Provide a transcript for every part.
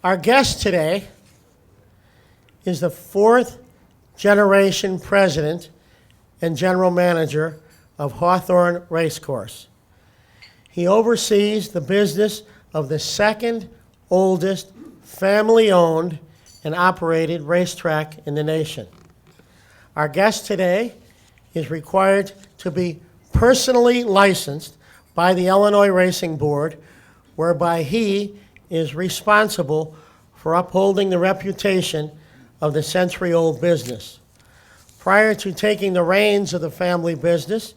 Our guest today is the fourth generation president and general manager of Hawthorne Racecourse. He oversees the business of the second oldest family-owned and operated racetrack in the nation. Our guest today is required to be personally licensed by the Illinois Racing Board, whereby he is responsible for upholding the reputation of the century-old business. Prior to taking the reins of the family business,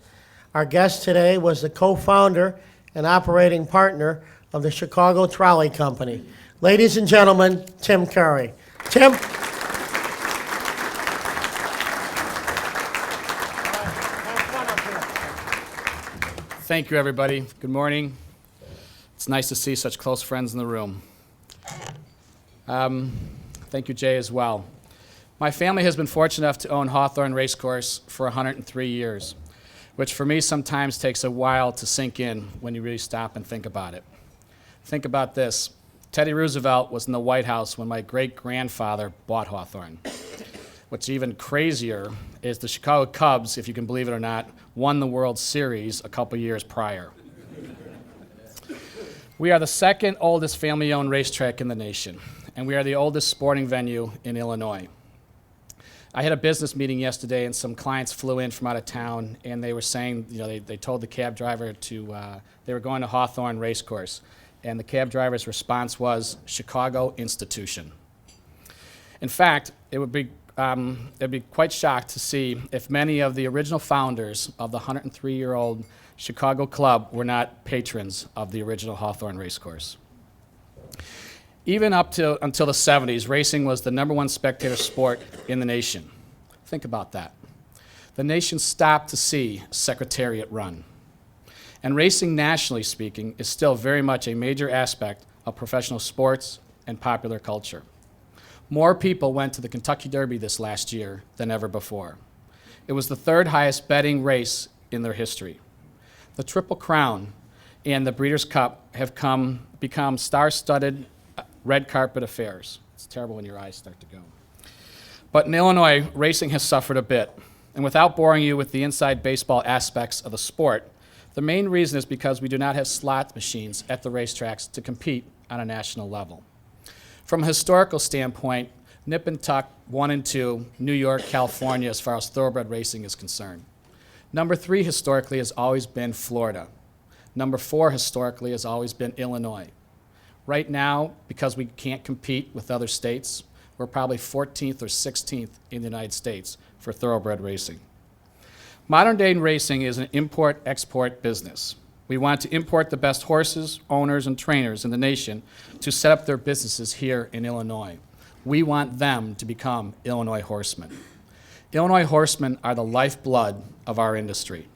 our guest today was the co-founder and operating partner of the Chicago Trolley Company. Ladies and gentlemen, Tim Carey. Tim? Thank you, everybody. Good morning. It's nice to see such close friends in the room. Thank you, Jay, as well. My family has been fortunate enough to own Hawthorne Racecourse for 103 years, which for me sometimes takes a while to sink in when you really stop and think about it. Think about this. Teddy Roosevelt was in the White House when my great-grandfather bought Hawthorne. What's even crazier is the Chicago Cubs, if you can believe it or not, won the World Series a couple years prior. We are the second oldest family-owned racetrack in the nation, and we are the oldest sporting venue in Illinois. I had a business meeting yesterday, and some clients flew in from out of town, and they were saying, they told the cab driver they were going to Hawthorne Racecourse, and the cab driver's response was, Chicago institution. In fact, it'd be quite shocked to see if many of the original founders of the 103-year-old Chicago Club were not patrons of the original Hawthorne Racecourse. Even until the 70s, racing was the #1 spectator sport in the nation. Think about that. The nation stopped to see Secretariat run. And racing, nationally speaking, is still very much a major aspect of professional sports and popular culture. More people went to the Kentucky Derby this last year than ever before. It was the third highest betting race in their history. The Triple Crown and the Breeders' Cup have become star-studded red carpet affairs. It's terrible when your eyes start to go. But in Illinois, racing has suffered a bit. And without boring you with the inside baseball aspects of the sport, the main reason is because we do not have slot machines at the racetracks to compete on a national level. From a historical standpoint, nip and tuck 1 and 2, New York, California, as far as thoroughbred racing is concerned. Number 3 historically has always been Florida. Number 4 historically has always been Illinois. Right now, because we can't compete with other states, we're probably 14th or 16th in the United States for thoroughbred racing. Modern day racing is an import-export business. We want to import the best horses, owners, and trainers in the nation to set up their businesses here in Illinois. We want them to become Illinois horsemen. Illinois horsemen are the lifeblood of our industry.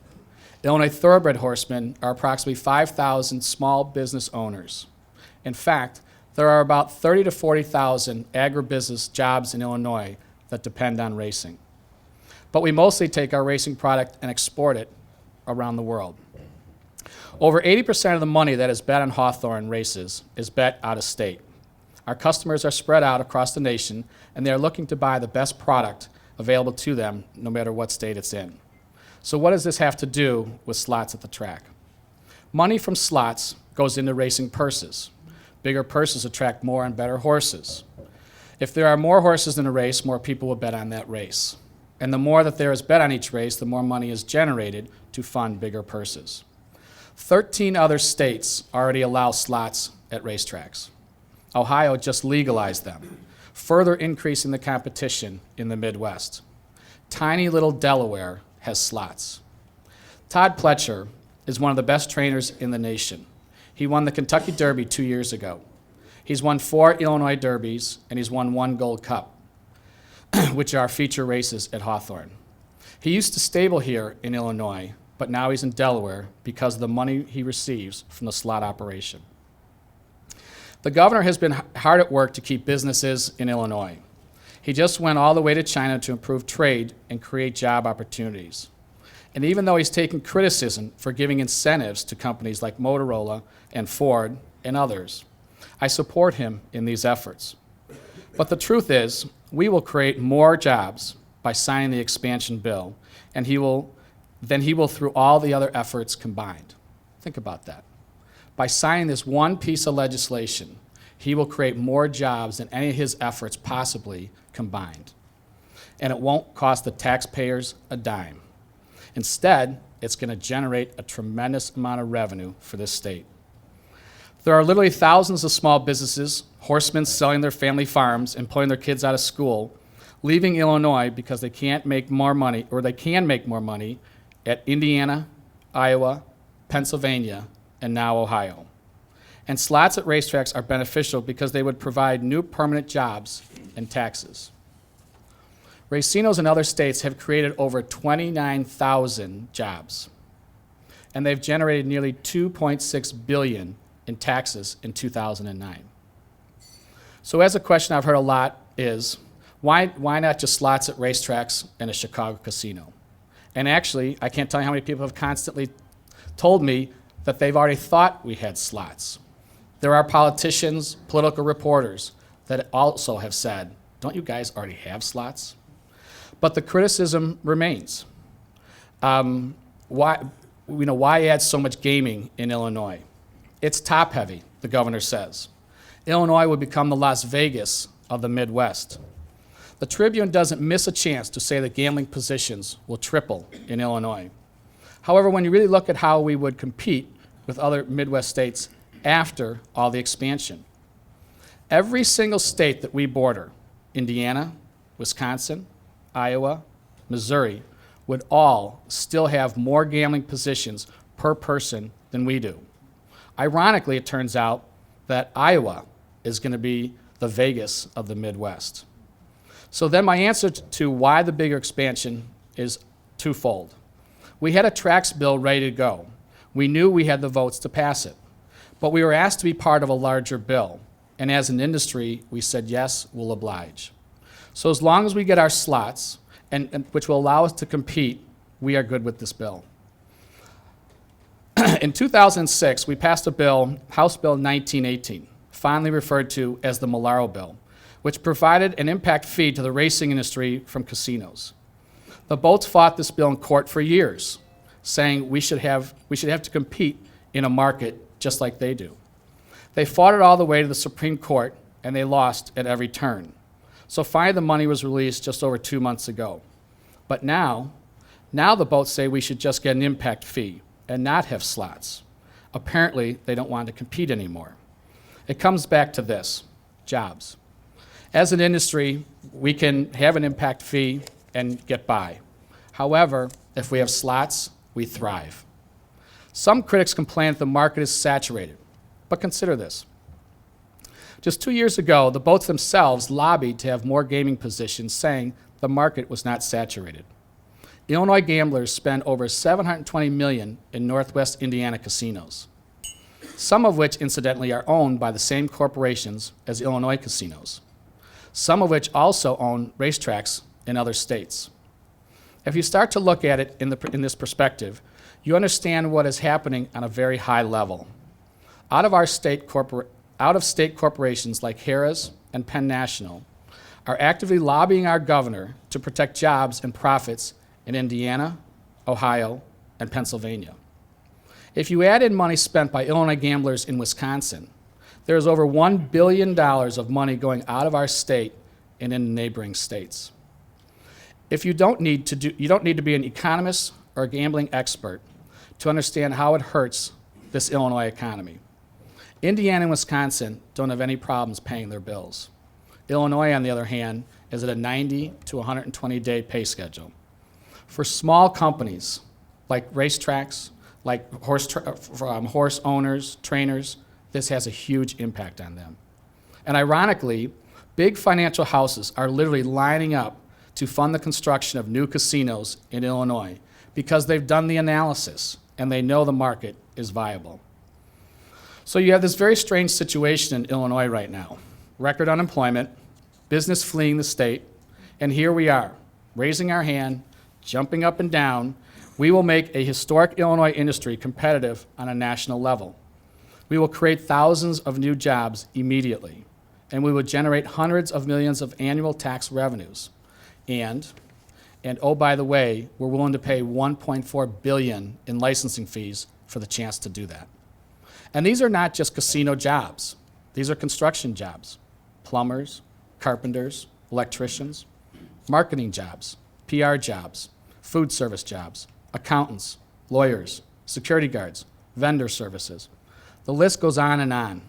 Illinois thoroughbred horsemen are approximately 5,000 small business owners. In fact, there are about 30 to 40,000 agribusiness jobs in Illinois that depend on racing. But we mostly take our racing product and export it around the world. Over 80% of the money that is bet on Hawthorne races is bet out of state. Our customers are spread out across the nation, and they are looking to buy the best product available to them, no matter what state it's in. So what does this have to do with slots at the track? Money from slots goes into racing purses. Bigger purses attract more and better horses. If there are more horses in a race, more people will bet on that race. And the more that there is bet on each race, the more money is generated to fund bigger purses. 13 other states already allow slots at racetracks. Ohio just legalized them, further increasing the competition in the Midwest. Tiny little Delaware has slots. Todd Pletcher is one of the best trainers in the nation. He won the Kentucky Derby 2 years ago. He's won 4 Illinois Derbies, and he's won 1 Gold Cup, which are feature races at Hawthorne. He used to stable here in Illinois, but now he's in Delaware because of the money he receives from the slot operation. The governor has been hard at work to keep businesses in Illinois. He just went all the way to China to improve trade and create job opportunities. And even though he's taken criticism for giving incentives to companies like Motorola and Ford and others, I support him in these efforts. But the truth is, we will create more jobs by signing the expansion bill, and than he will through all the other efforts combined. Think about that. By signing this one piece of legislation, he will create more jobs than any of his efforts possibly combined. And it won't cost the taxpayers a dime. Instead, it's going to generate a tremendous amount of revenue for this state. There are literally thousands of small businesses, horsemen selling their family farms and pulling their kids out of school, leaving Illinois because they can't make more money, or they can make more money at Indiana, Iowa, Pennsylvania, and now Ohio. And slots at racetracks are beneficial because they would provide new permanent jobs and taxes. Racinos in other states have created over 29,000 jobs, and they've generated nearly $2.6 billion in taxes in 2009. So as a question I've heard a lot is, why not just slots at racetracks and a Chicago casino? And actually, I can't tell you how many people have constantly told me that they've already thought we had slots. There are politicians, political reporters that also have said, don't you guys already have slots? But the criticism remains. Why add so much gaming in Illinois? It's top-heavy, the governor says. Illinois would become the Las Vegas of the Midwest. The Tribune doesn't miss a chance to say that gambling positions will triple in Illinois. However, when you really look at how we would compete with other Midwest states after all the expansion, every single state that we border, Indiana, Wisconsin, Iowa, Missouri, would all still have more gambling positions per person than we do. Ironically, it turns out that Iowa is going to be the Vegas of the Midwest. So then my answer to why the bigger expansion is twofold. We had a tracks bill ready to go. We knew we had the votes to pass it, but we were asked to be part of a larger bill. And as an industry, we said, yes, we'll oblige. So as long as we get our slots, and which will allow us to compete, we are good with this bill. In 2006, we passed a bill, House Bill 1918, fondly referred to as the Malaro Bill, which provided an impact fee to the racing industry from casinos. The Bolts fought this bill in court for years, saying we should have to compete in a market just like they do. They fought it all the way to the Supreme Court, and they lost at every turn. So finally the money was released just over 2 months ago. But now the Bolts say we should just get an impact fee and not have slots. Apparently, they don't want to compete anymore. It comes back to this, jobs. As an industry, we can have an impact fee and get by. However, if we have slots, we thrive. Some critics complain that the market is saturated, but consider this. Just 2 years ago, the Bolts themselves lobbied to have more gaming positions, saying the market was not saturated. Illinois gamblers spend over $720 million in Northwest Indiana casinos, some of which, incidentally, are owned by the same corporations as Illinois casinos, some of which also own racetracks in other states. If you start to look at it in this perspective, you understand what is happening on a very high level. Out-of-state corporations like Harrah's and Penn National are actively lobbying our governor to protect jobs and profits in Indiana, Ohio, and Pennsylvania. If you add in money spent by Illinois gamblers in Wisconsin, there is over $1 billion of money going out of our state and in neighboring states. You don't need to be an economist or a gambling expert to understand how it hurts this Illinois economy. Indiana and Wisconsin don't have any problems paying their bills. Illinois, on the other hand, is at a 90 to 120-day pay schedule. For small companies like racetracks, like horse owners, trainers, this has a huge impact on them. And ironically, big financial houses are literally lining up to fund the construction of new casinos in Illinois because they've done the analysis and they know the market is viable. So you have this very strange situation in Illinois right now. Record unemployment, business fleeing the state, and here we are, raising our hand, jumping up and down. We will make a historic Illinois industry competitive on a national level. We will create thousands of new jobs immediately, and we will generate hundreds of millions of annual tax revenues. And oh, by the way, we're willing to pay $1.4 billion in licensing fees for the chance to do that. And these are not just casino jobs. These are construction jobs, plumbers, carpenters, electricians, marketing jobs, PR jobs, food service jobs, accountants, lawyers, security guards, vendor services. The list goes on, and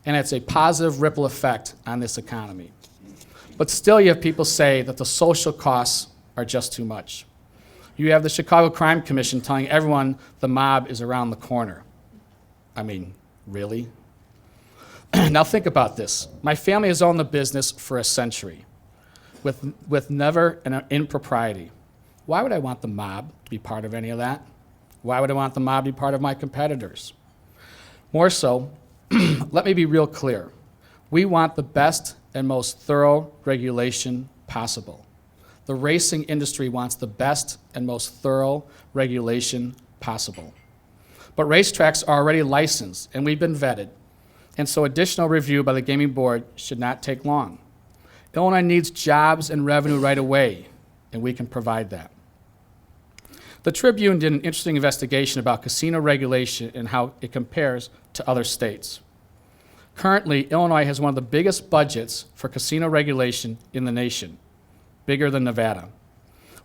it's a positive ripple effect on this economy. But still, you have people say that the social costs are just too much. You have the Chicago Crime Commission telling everyone the mob is around the corner. I mean, really? Now think about this. My family has owned the business for a century with never an impropriety. Why would I want the mob to be part of any of that? Why would I want the mob to be part of my competitors? More so, let me be real clear. We want the best and most thorough regulation possible. The racing industry wants the best and most thorough regulation possible. But racetracks are already licensed, and we've been vetted, and so additional review by the gaming board should not take long. Illinois needs jobs and revenue right away, and we can provide that. The Tribune did an interesting investigation about casino regulation and how it compares to other states. Currently, Illinois has one of the biggest budgets for casino regulation in the nation, bigger than Nevada.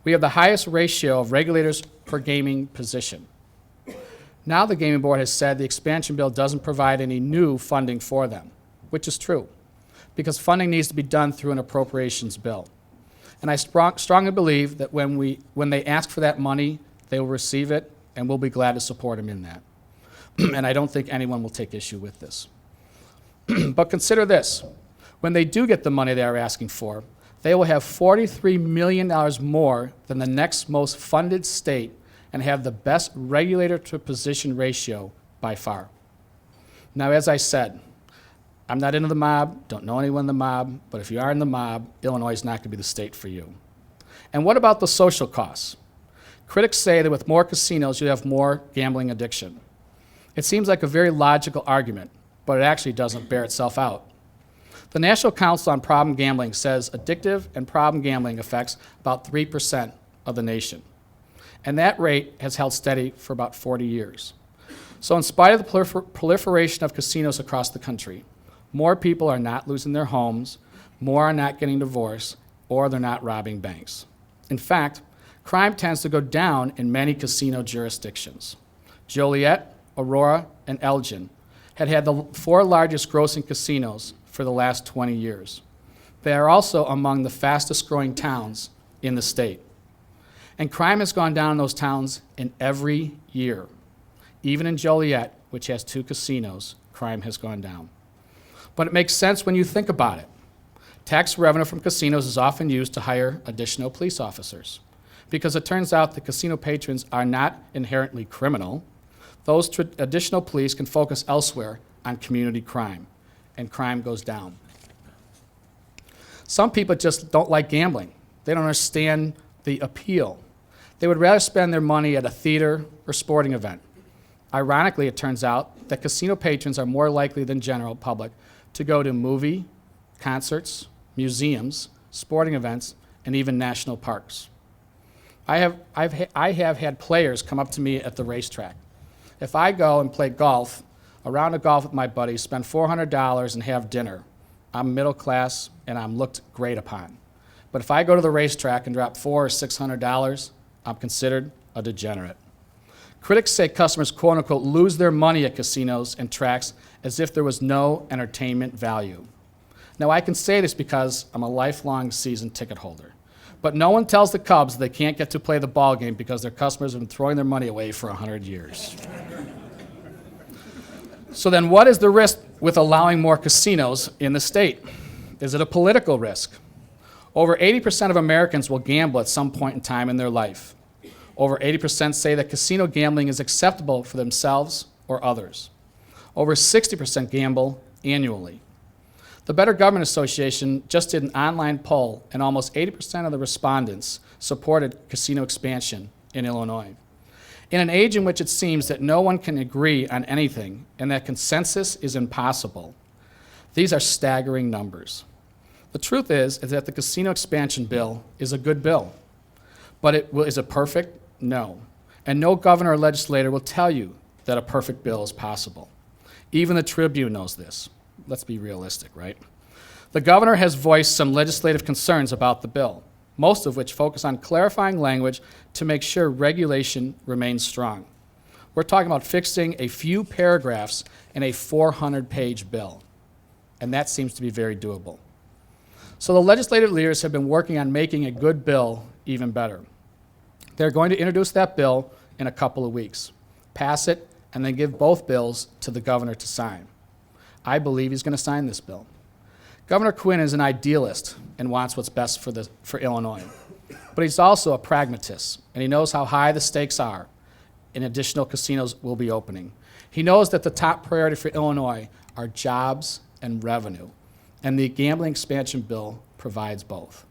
We have the highest ratio of regulators per gaming position. Now the Gaming Board has said the expansion bill doesn't provide any new funding for them, which is true, because funding needs to be done through an appropriations bill. And I strongly believe that when they ask for that money, they will receive it, and we'll be glad to support them in that. And I don't think anyone will take issue with this. But consider this. When they do get the money they are asking for, they will have $43 million more than the next most funded state and have the best regulator-to-position ratio by far. Now, as I said, I'm not into the mob, don't know anyone in the mob, but if you are in the mob, Illinois is not going to be the state for you. And what about the social costs? Critics say that with more casinos, you have more gambling addiction. It seems like a very logical argument, but it actually doesn't bear itself out. The National Council on Problem Gambling says addictive and problem gambling affects about 3% of the nation. And that rate has held steady for about 40 years. So in spite of the proliferation of casinos across the country, more people are not losing their homes, more are not getting divorced, or they're not robbing banks. In fact, crime tends to go down in many casino jurisdictions. Joliet, Aurora, and Elgin had the 4 largest grossing casinos for the last 20 years. They are also among the fastest growing towns in the state. And crime has gone down in those towns in every year. Even in Joliet, which has 2 casinos, crime has gone down. But it makes sense when you think about it. Tax revenue from casinos is often used to hire additional police officers, because it turns out that casino patrons are not inherently criminal. Those additional police can focus elsewhere on community crime, and crime goes down. Some people just don't like gambling. They don't understand the appeal. They would rather spend their money at a theater or sporting event. Ironically, it turns out that casino patrons are more likely than general public to go to movie, concerts, museums, sporting events, and even national parks. I have had players come up to me at the racetrack. If I go and play golf, a round of golf with my buddies, spend $400 and have dinner, I'm middle class and I'm looked great upon. But if I go to the racetrack and drop $400 or $600, I'm considered a degenerate. Critics say customers, quote unquote, lose their money at casinos and tracks as if there was no entertainment value. Now, I can say this because I'm a lifelong season ticket holder. But no one tells the Cubs they can't get to play the ball game because their customers have been throwing their money away for 100 years. So then what is the risk with allowing more casinos in the state? Is it a political risk? Over 80% of Americans will gamble at some point in time in their life. Over 80% say that casino gambling is acceptable for themselves or others. Over 60% gamble annually. The Better Government Association just did an online poll, and almost 80% of the respondents supported casino expansion in Illinois. In an age in which it seems that no one can agree on anything and that consensus is impossible, these are staggering numbers. The truth is that the casino expansion bill is a good bill. But is it perfect? No. And no governor or legislator will tell you that a perfect bill is possible. Even the Tribune knows this. Let's be realistic, right? The governor has voiced some legislative concerns about the bill, most of which focus on clarifying language to make sure regulation remains strong. We're talking about fixing a few paragraphs in a 400-page bill, and that seems to be very doable. So the legislative leaders have been working on making a good bill even better. They're going to introduce that bill in a couple of weeks, pass it, and then give both bills to the governor to sign. I believe he's going to sign this bill. Governor Quinn is an idealist and wants what's best for Illinois. But he's also a pragmatist, and he knows how high the stakes are, and additional casinos will be opening. He knows that the top priority for Illinois are jobs and revenue, and the gambling expansion bill provides both.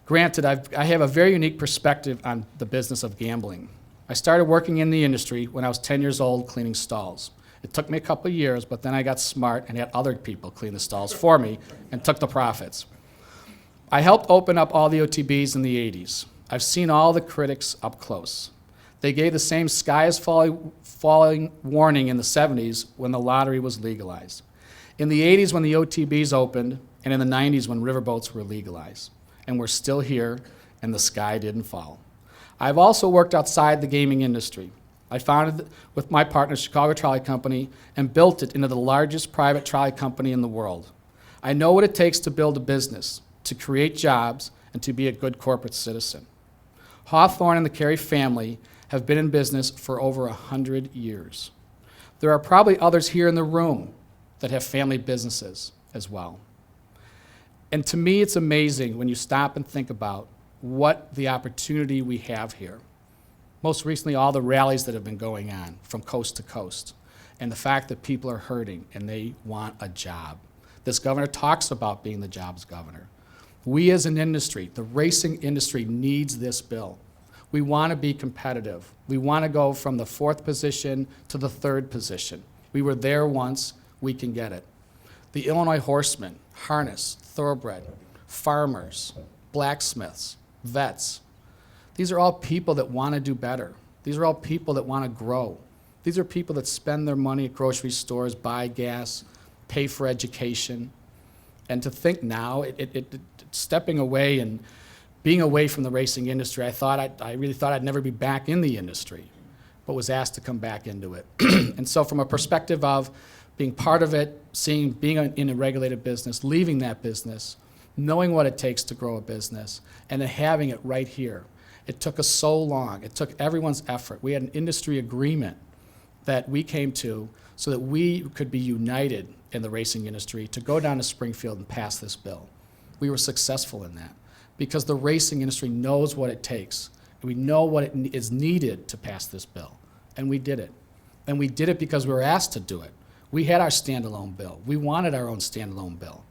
Granted, I have a very unique perspective on the business of gambling. I started working in the industry when I was 10 years old cleaning stalls. It took me a couple of years, but then I got smart and had other people clean the stalls for me and took the profits. I helped open up all the OTBs in the 80s. I've seen all the critics up close. They gave the same sky is falling warning in the 70s when the lottery was legalized. In the 80s when the OTBs opened, and in the 90s when riverboats were legalized. And we're still here, and the sky didn't fall. I've also worked outside the gaming industry. I founded, with my partner, Chicago Trolley Company, and built it into the largest private trolley company in the world. I know what it takes to build a business, to create jobs, and to be a good corporate citizen. Hawthorne and the Carey family have been in business for over 100 years. There are probably others here in the room that have family businesses as well. And to me, it's amazing when you stop and think about what the opportunity we have here. Most recently, all the rallies that have been going on from coast to coast, and the fact that people are hurting and they want a job. This governor talks about being the jobs governor. We as an industry, the racing industry, needs this bill. We want to be competitive. We want to go from the 4th position to the 3rd position. We were there once, we can get it. The Illinois horsemen, harness, thoroughbred, farmers, blacksmiths, vets. These are all people that want to do better. These are all people that want to grow. These are people that spend their money at grocery stores, buy gas, pay for education. And to think now, stepping away and being away from the racing industry, I really thought I'd never be back in the industry, but was asked to come back into it. And so from a perspective of being part of it, being in a regulated business, leaving that business, knowing what it takes to grow a business, and then having it right here. It took us so long. It took everyone's effort. We had an industry agreement that we came to so that we could be united in the racing industry to go down to Springfield and pass this bill. We were successful in that because the racing industry knows what it takes. And we know what is needed to pass this bill, and we did it. And we did it because we were asked to do it. We had our standalone bill. We wanted our own standalone bill.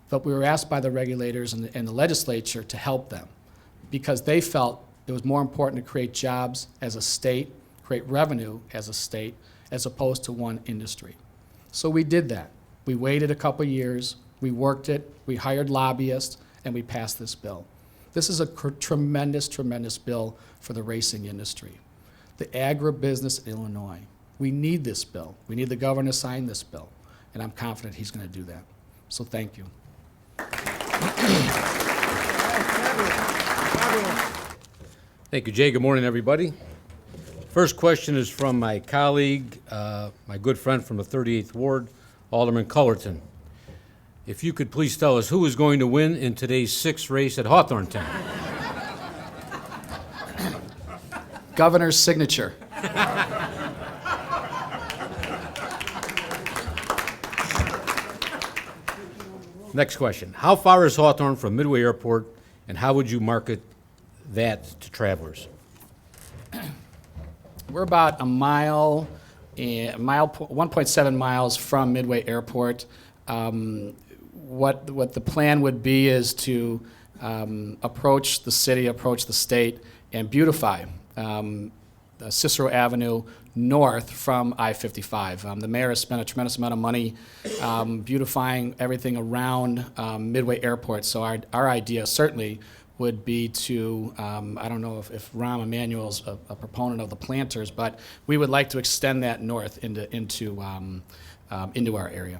But we were asked by the regulators and the legislature to help them because they felt it was more important to create jobs as a state, create revenue as a state, as opposed to one industry. So we did that. We waited a couple years, we worked it, we hired lobbyists, and we passed this bill. This is a tremendous, tremendous bill for the racing industry. The agribusiness in Illinois. We need this bill. We need the governor to sign this bill, and I'm confident he's going to do that. So thank you. Thank you, Jay. Good morning, everybody. First question is from my colleague, my good friend from the 38th Ward, Alderman Cullerton. If you could please tell us who is going to win in today's 6th race at Hawthorne Town. Governor's signature. Next question. How far is Hawthorne from Midway Airport, and how would you market that to travelers? We're about a mile, 1.7 miles from Midway Airport. What the plan would be is to approach the city, approach the state, and beautify Cicero Avenue north from I-55. The mayor has spent a tremendous amount of money beautifying everything around Midway Airport. So our idea certainly would be to, I don't know if Rahm Emanuel's a proponent of the planters, but we would like to extend that north into our area.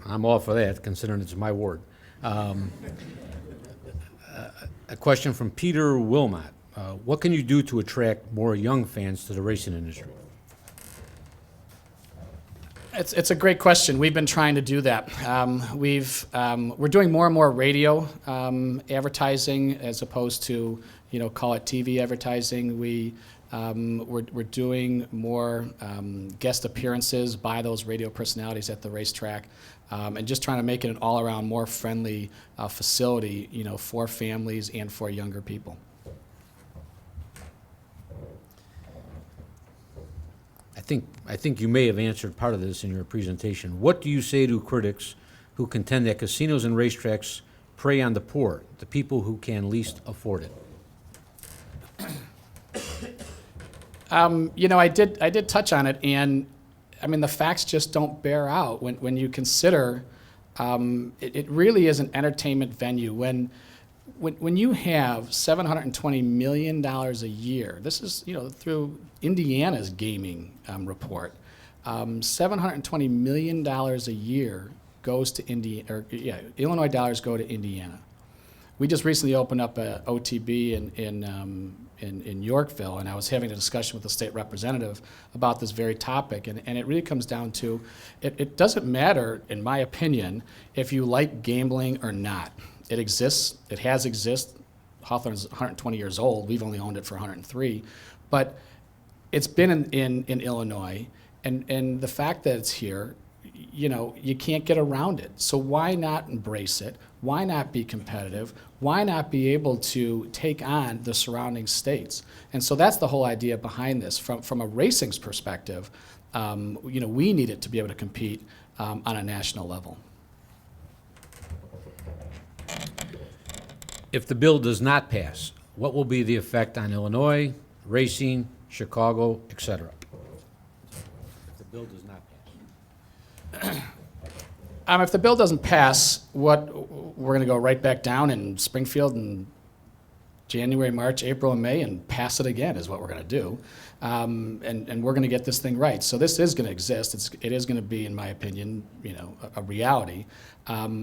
I'm all for that, considering it's my ward. A question from Peter Wilmot. What can you do to attract more young fans to the racing industry? It's a great question. We've been trying to do that. We're doing more and more radio advertising as opposed to, call it TV advertising. We're doing more guest appearances by those radio personalities at the racetrack, and just trying to make it an all-around more friendly facility, for families and for younger people. I think you may have answered part of this in your presentation. What do you say to critics who contend that casinos and racetracks prey on the poor, the people who can least afford it? I did touch on it, and I mean the facts just don't bear out when you consider it really is an entertainment venue. When you have $720 million a year, this is through Indiana's gaming report, $720 million a year goes to Illinois dollars go to Indiana. We just recently opened up a OTB in Yorkville, and I was having a discussion with the state representative about this very topic, and it really comes down to, it doesn't matter, in my opinion, if you like gambling or not. It exists, it has existed. Hawthorne is 120 years old, we've only owned it for 103, but it's been in Illinois, and the fact that it's here, you can't get around it. So why not embrace it? Why not be competitive? Why not be able to take on the surrounding states? And so that's the whole idea behind this. From a racing's perspective, we need it to be able to compete on a national level. If the bill does not pass, what will be the effect on Illinois, racing, Chicago, etc.? If the bill does not pass. If the bill doesn't pass, we're going to go right back down in Springfield in January, March, April, and May and pass it again is what we're going to do. And we're going to get this thing right. So this is going to exist. It is going to be, in my opinion, a reality,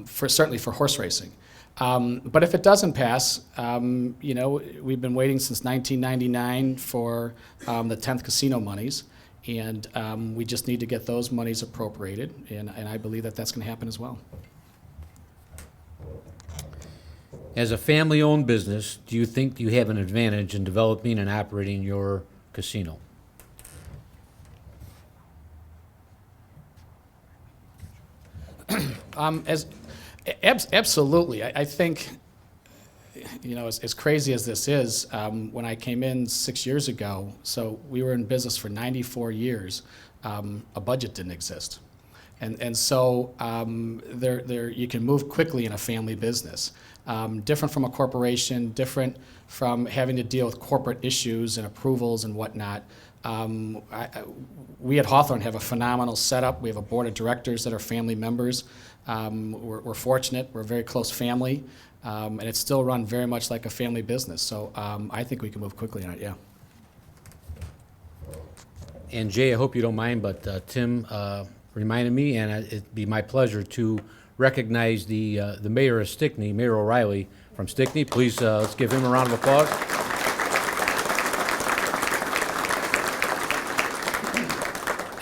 certainly for horse racing. But if it doesn't pass, we've been waiting since 1999 for the 10th casino monies. And we just need to get those monies appropriated, and I believe that that's going to happen as well. As a family-owned business, do you think you have an advantage in developing and operating your casino? Absolutely. I think, as crazy as this is, when I came in 6 years ago, so we were in business for 94 years, a budget didn't exist. And so you can move quickly in a family business. Different from a corporation, different from having to deal with corporate issues and approvals and whatnot. We at Hawthorne have a phenomenal setup. We have a board of directors that are family members. We're fortunate. We're a very close family. And it's still run very much like a family business. So I think we can move quickly on it, yeah. And Jay, I hope you don't mind, but Tim reminded me, and it'd be my pleasure to recognize the mayor of Stickney, Mayor O'Reilly from Stickney. Please, let's give him a round of applause.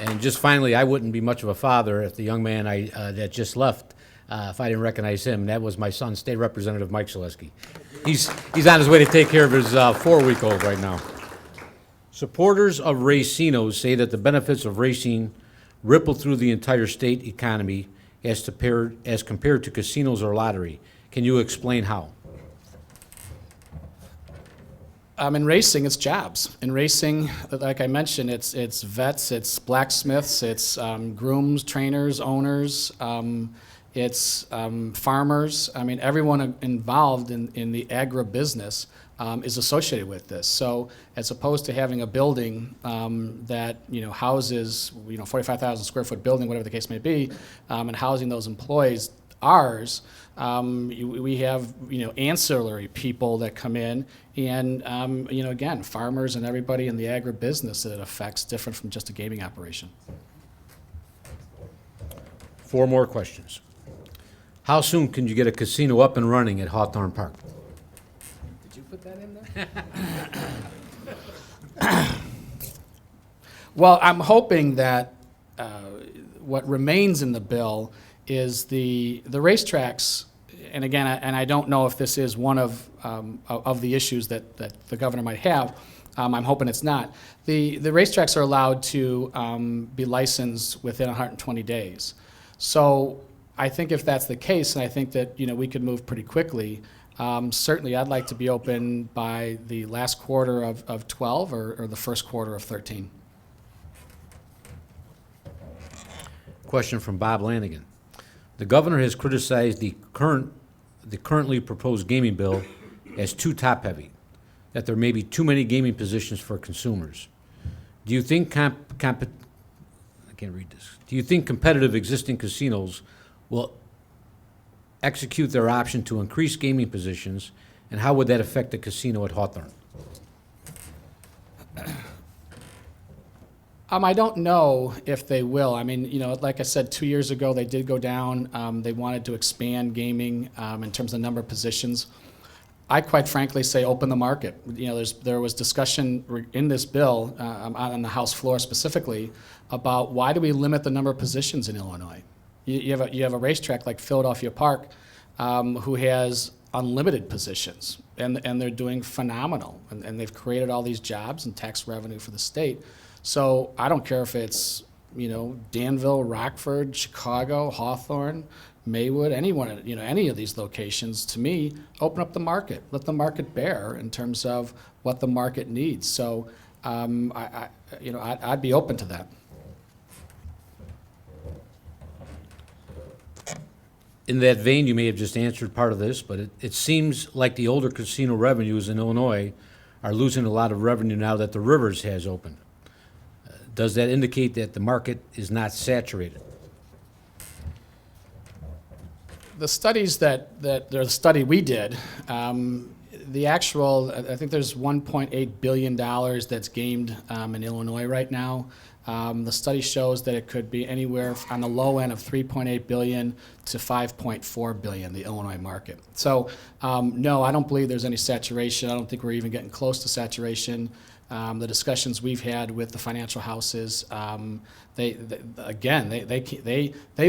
And just finally, I wouldn't be much of a father if the young man that just left, if I didn't recognize him. That was my son, State Representative Mike Zaleski. He's on his way to take care of his 4-week-old right now. Supporters of racinos say that the benefits of racing ripple through the entire state economy as compared to casinos or lottery. Can you explain how? In racing, it's jobs. In racing, like I mentioned, it's vets, it's blacksmiths, it's grooms, trainers, owners, it's farmers. I mean, everyone involved in the agribusiness is associated with this. So as opposed to having a building that houses 45,000 square foot building, whatever the case may be, and housing those employees, ours, we have ancillary people that come in, and again, farmers and everybody in the agribusiness that it affects, different from just a gaming operation. 4 more questions. How soon can you get a casino up and running at Hawthorne Park? Did you put that in there? Well, I'm hoping that what remains in the bill is the racetracks, and again, I don't know if this is one of the issues that the governor might have. I'm hoping it's not. The racetracks are allowed to be licensed within 120 days. So I think if that's the case, and I think that we could move pretty quickly, certainly I'd like to be open by the last quarter of 12 or the first quarter of 13. Question from Bob Lanigan. The governor has criticized the currently proposed gaming bill as too top-heavy, that there may be too many gaming positions for consumers. Do you think Do you think competitive existing casinos will execute their option to increase gaming positions, and how would that affect the casino at Hawthorne? I don't know if they will. I mean, like I said, 2 years ago, they did go down. They wanted to expand gaming in terms of number of positions. I quite frankly say open the market. There was discussion in this bill on the House floor specifically about why do we limit the number of positions in Illinois? You have a racetrack like Philadelphia Park who has unlimited positions, and they're doing phenomenal, and they've created all these jobs and tax revenue for the state. So I don't care if it's Danville, Rockford, Chicago, Hawthorne, Maywood, anyone, any of these locations. To me, open up the market, let the market bear in terms of what the market needs. So I'd be open to that. In that vein, you may have just answered part of this, but it seems like the older casino revenues in Illinois are losing a lot of revenue now that the Rivers has opened. Does that indicate that the market is not saturated? The studies the study we did, the actual, I think there's $1.8 billion that's gamed in Illinois right now. The study shows that it could be anywhere on the low end of $3.8 billion to $5.4 billion, the Illinois market. So no, I don't believe there's any saturation. I don't think we're even getting close to saturation. The discussions we've had with the financial houses, they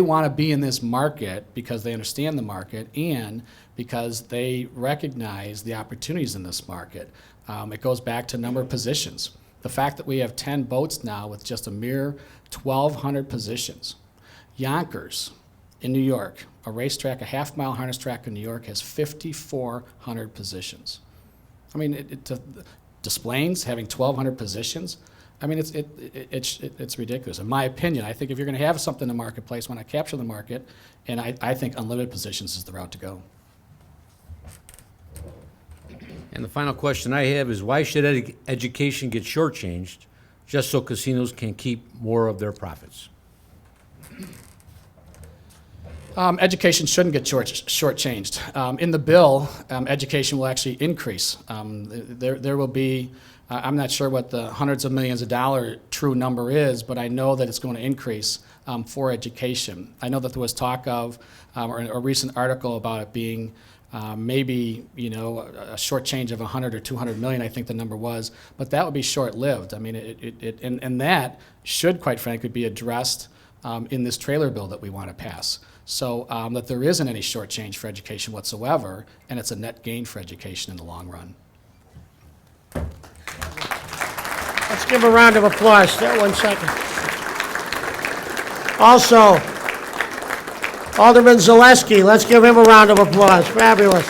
want to be in this market because they understand the market and because they recognize the opportunities in this market. It goes back to number of positions. The fact that we have 10 boats now with just a mere 1,200 positions. Yonkers in New York, a racetrack, a half-mile harness track in New York, has 5,400 positions. I mean, Des Plaines having 1,200 positions. I mean, it's ridiculous. In my opinion, I think if you're going to have something in the marketplace, why not capture the market? And I think unlimited positions is the route to go. And the final question I have is, why should education get shortchanged just so casinos can keep more of their profits? Education shouldn't get shortchanged. In the bill, education will actually increase. There will be, I'm not sure what the hundreds of millions of dollars true number is, but I know that it's going to increase for education. I know that there was talk of, or a recent article about it being maybe a short change of 100 or 200 million, I think the number was, but that would be short-lived. I mean, and that should, quite frankly, be addressed in this trailer bill that we want to pass. So that there isn't any short change for education whatsoever, and it's a net gain for education in the long run. Let's give a round of applause. Stay 1 second. Also, Alderman Zaleski, let's give him a round of applause. Fabulous.